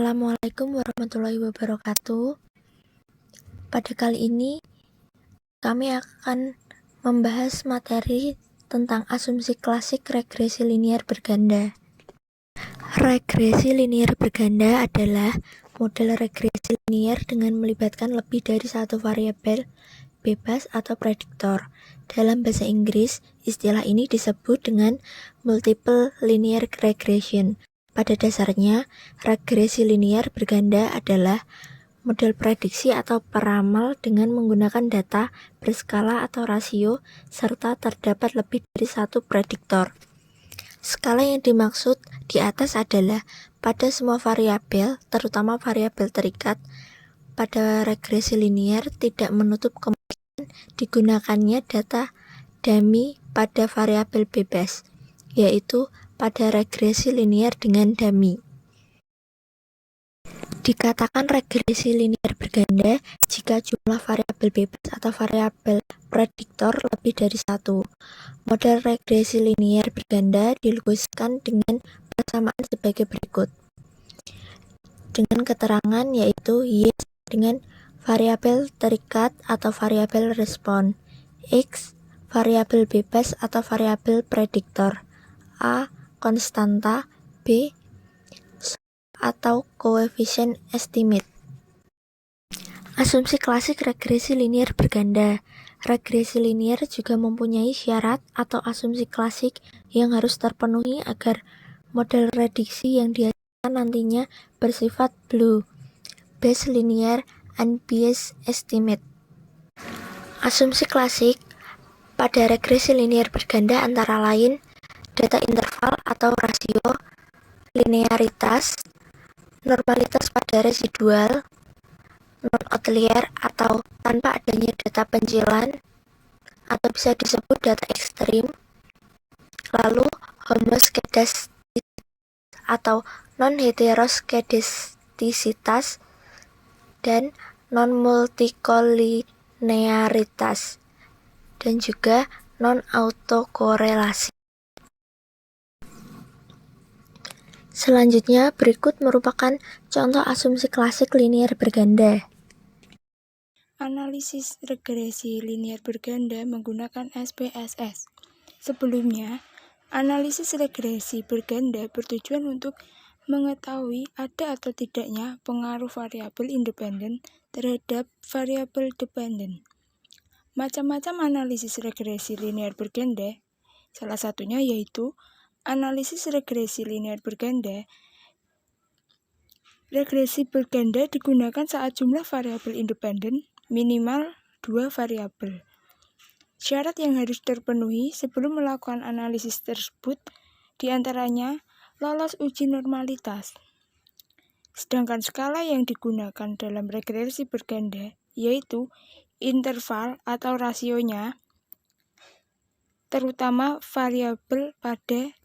Assalamualaikum warahmatullahi wabarakatuh. Pada kali ini kami akan membahas materi tentang asumsi klasik regresi linear berganda. Regresi linear berganda adalah model regresi linear dengan melibatkan lebih dari satu variabel bebas atau prediktor. Dalam bahasa Inggris, istilah ini disebut dengan multiple linear regression. Pada dasarnya, regresi linear berganda adalah model prediksi atau peramal dengan menggunakan data berskala atau rasio, serta terdapat lebih dari satu prediktor. Skala yang dimaksud di atas adalah pada semua variabel, terutama variabel terikat. Pada regresi linear tidak menutup kemungkinan digunakannya data dummy pada variabel bebas, yaitu pada regresi linear dengan dummy. Dikatakan regresi linear berganda jika jumlah variabel bebas atau variabel prediktor lebih dari satu. Model regresi linear berganda dilukiskan dengan persamaan sebagai berikut. Dengan keterangan yaitu Y dengan variabel terikat atau variabel respon, X variabel bebas atau variabel prediktor, A konstanta, B atau koefisien estimate. Asumsi klasik regresi linear berganda. Regresi linear juga mempunyai syarat atau asumsi klasik yang harus terpenuhi agar model prediksi yang dihasilkan nantinya bersifat BLEU, Bayes Linear Unbiased Estimate. Asumsi klasik pada regresi linear berganda antara lain data interval atau rasio, linearitas, normalitas pada residual, non-outlier atau tanpa adanya data pencilan atau bisa disebut data ekstrim, lalu homoskedastis atau non-heteroskedastisitas, dan non-multikolinearitas, dan juga non-autokorelasi. Selanjutnya, berikut merupakan contoh asumsi klasik linear berganda. Analisis regresi linear berganda menggunakan SPSS. Sebelumnya, analisis regresi berganda bertujuan untuk mengetahui ada atau tidaknya pengaruh variabel independen terhadap variabel dependen. Macam-macam analisis regresi linear berganda, salah satunya yaitu analisis regresi linear berganda. Regresi berganda digunakan saat jumlah variabel independen minimal 2 variabel. Syarat yang harus terpenuhi sebelum melakukan analisis tersebut diantaranya lolos uji normalitas. Sedangkan skala yang digunakan dalam regresi berganda yaitu interval atau rasionya, terutama variabel pada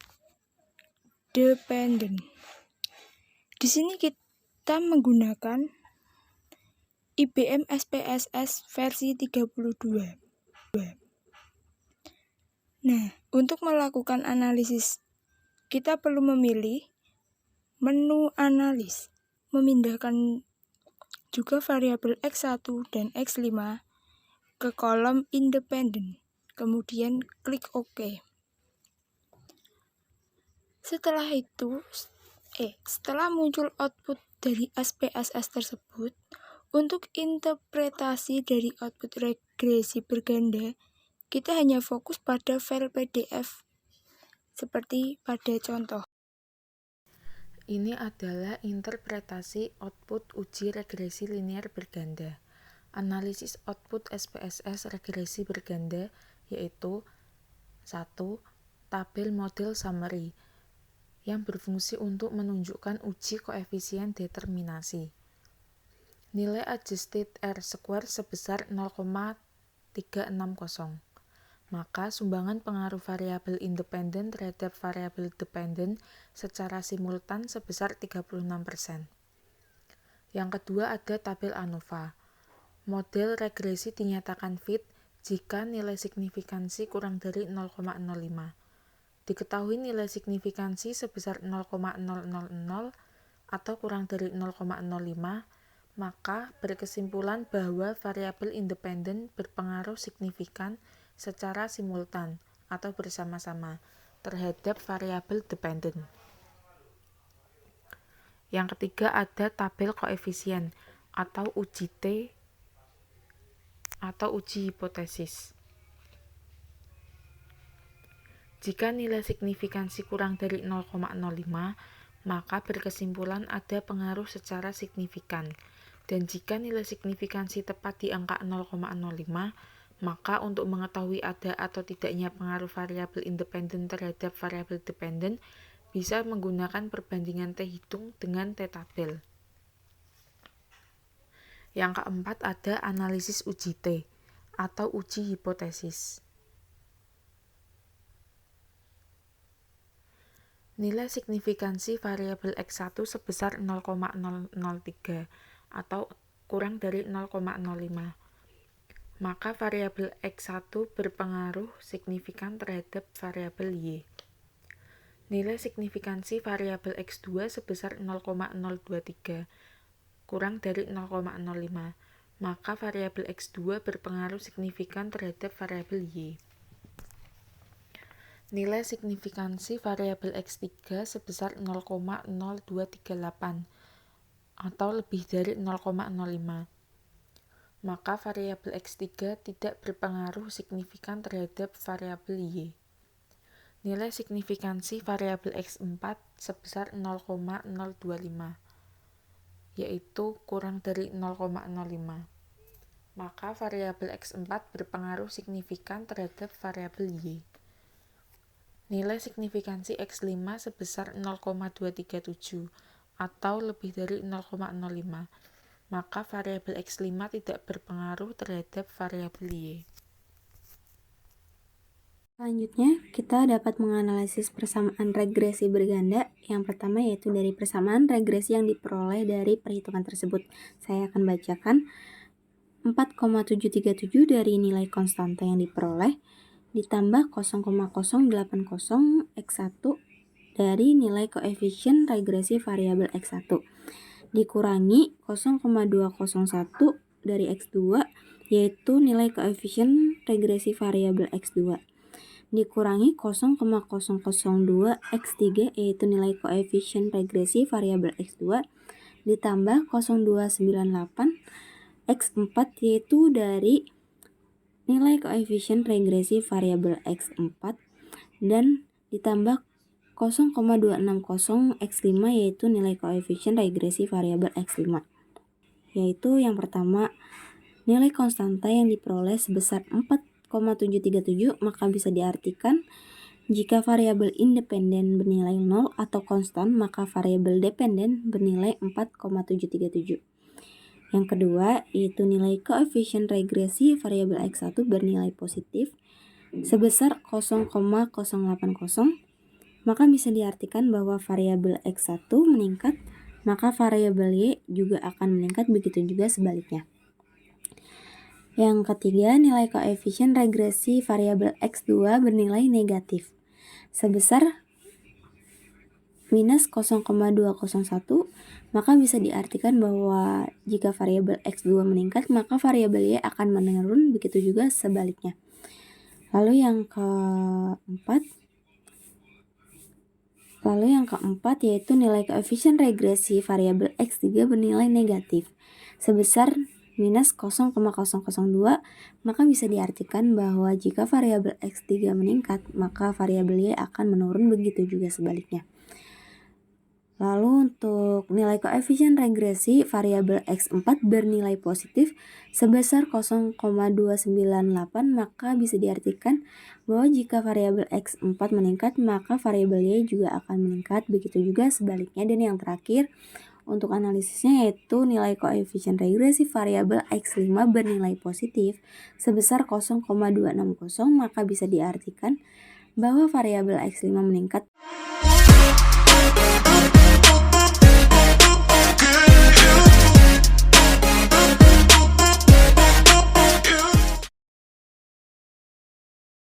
dependen. Di sini kita menggunakan IBM SPSS versi 32. Nah, untuk melakukan analisis, kita perlu memilih menu analis, memindahkan juga variabel X1 dan X5 ke kolom independen, kemudian klik OK. Setelah muncul output dari SPSS tersebut, untuk interpretasi dari output regresi berganda, kita hanya fokus pada file PDF, seperti pada contoh. Ini adalah interpretasi output uji regresi linear berganda. Analisis output SPSS regresi berganda yaitu 1. Tabel model summary yang berfungsi untuk menunjukkan uji koefisien determinasi. Nilai adjusted R-square sebesar 0,360. Maka sumbangan pengaruh variabel independen terhadap variabel dependen secara simultan sebesar 36%. Yang kedua ada tabel ANOVA. Model regresi dinyatakan fit jika nilai signifikansi kurang dari 0,05. Diketahui nilai signifikansi sebesar 0,000 atau kurang dari 0,05, maka berkesimpulan bahwa variabel independen berpengaruh signifikan secara simultan atau bersama-sama terhadap variabel dependen. Yang ketiga ada tabel koefisien atau uji T atau uji hipotesis. Jika nilai signifikansi kurang dari 0,05, maka berkesimpulan ada pengaruh secara signifikan. Dan jika nilai signifikansi tepat di angka 0,05, maka untuk mengetahui ada atau tidaknya pengaruh variabel independen terhadap variabel dependen, bisa menggunakan perbandingan T hitung dengan T tabel. Yang keempat ada analisis uji T atau uji hipotesis. Nilai signifikansi variabel X1 sebesar 0,003 atau kurang dari 0,05. Maka variabel X1 berpengaruh signifikan terhadap variabel Y. Nilai signifikansi variabel X2 sebesar 0,023 kurang dari 0,05. Maka variabel X2 berpengaruh signifikan terhadap variabel Y. Nilai signifikansi variabel X3 sebesar 0,0238 atau lebih dari 0,05. Maka variabel X3 tidak berpengaruh signifikan terhadap variabel Y. Nilai signifikansi variabel X4 sebesar 0,025, yaitu kurang dari 0,05. Maka variabel X4 berpengaruh signifikan terhadap variabel Y. Nilai signifikansi X5 sebesar 0,237 atau lebih dari 0,05. Maka variabel X5 tidak berpengaruh terhadap variabel Y. Selanjutnya, kita dapat menganalisis persamaan regresi berganda. Yang pertama yaitu dari persamaan regresi yang diperoleh dari perhitungan tersebut. Saya akan bacakan 4,737 dari nilai konstanta yang diperoleh ditambah 0,080 X1 dari nilai koefisien regresi variabel X1 dikurangi 0,201 dari X2 yaitu nilai koefisien regresi variabel X2 dikurangi 0,002 X3 yaitu nilai koefisien regresi variabel X2 ditambah 0,298 X4 yaitu dari nilai koefisien regresi variabel X4 dan ditambah 0,260 X5 yaitu nilai koefisien regresi variabel X5. Yaitu yang pertama, nilai konstanta yang diperoleh sebesar 4,737 maka bisa diartikan jika variabel independen bernilai 0 atau konstan maka variabel dependen bernilai 4,737. Yang kedua, yaitu nilai koefisien regresi variabel X1 bernilai positif sebesar 0,080, maka bisa diartikan bahwa variabel X1 meningkat, maka variabel Y juga akan meningkat, begitu juga sebaliknya. Yang ketiga, nilai koefisien regresi variabel X2 bernilai negatif sebesar minus 0,201, maka bisa diartikan bahwa jika variabel X2 meningkat, maka variabel Y akan menurun, begitu juga sebaliknya. Lalu yang keempat yaitu nilai koefisien regresi variabel X3 bernilai negatif sebesar minus 0,002, maka bisa diartikan bahwa jika variabel X3 meningkat, maka variabel Y akan menurun, begitu juga sebaliknya. Lalu untuk nilai koefisien regresi variabel X4 bernilai positif sebesar 0,298, maka bisa diartikan bahwa jika variabel X4 meningkat, maka variabel Y juga akan meningkat, begitu juga sebaliknya. Dan yang terakhir untuk analisisnya yaitu nilai koefisien regresi variabel X5 bernilai positif sebesar 0,260, maka bisa diartikan bahwa variabel X5 meningkat.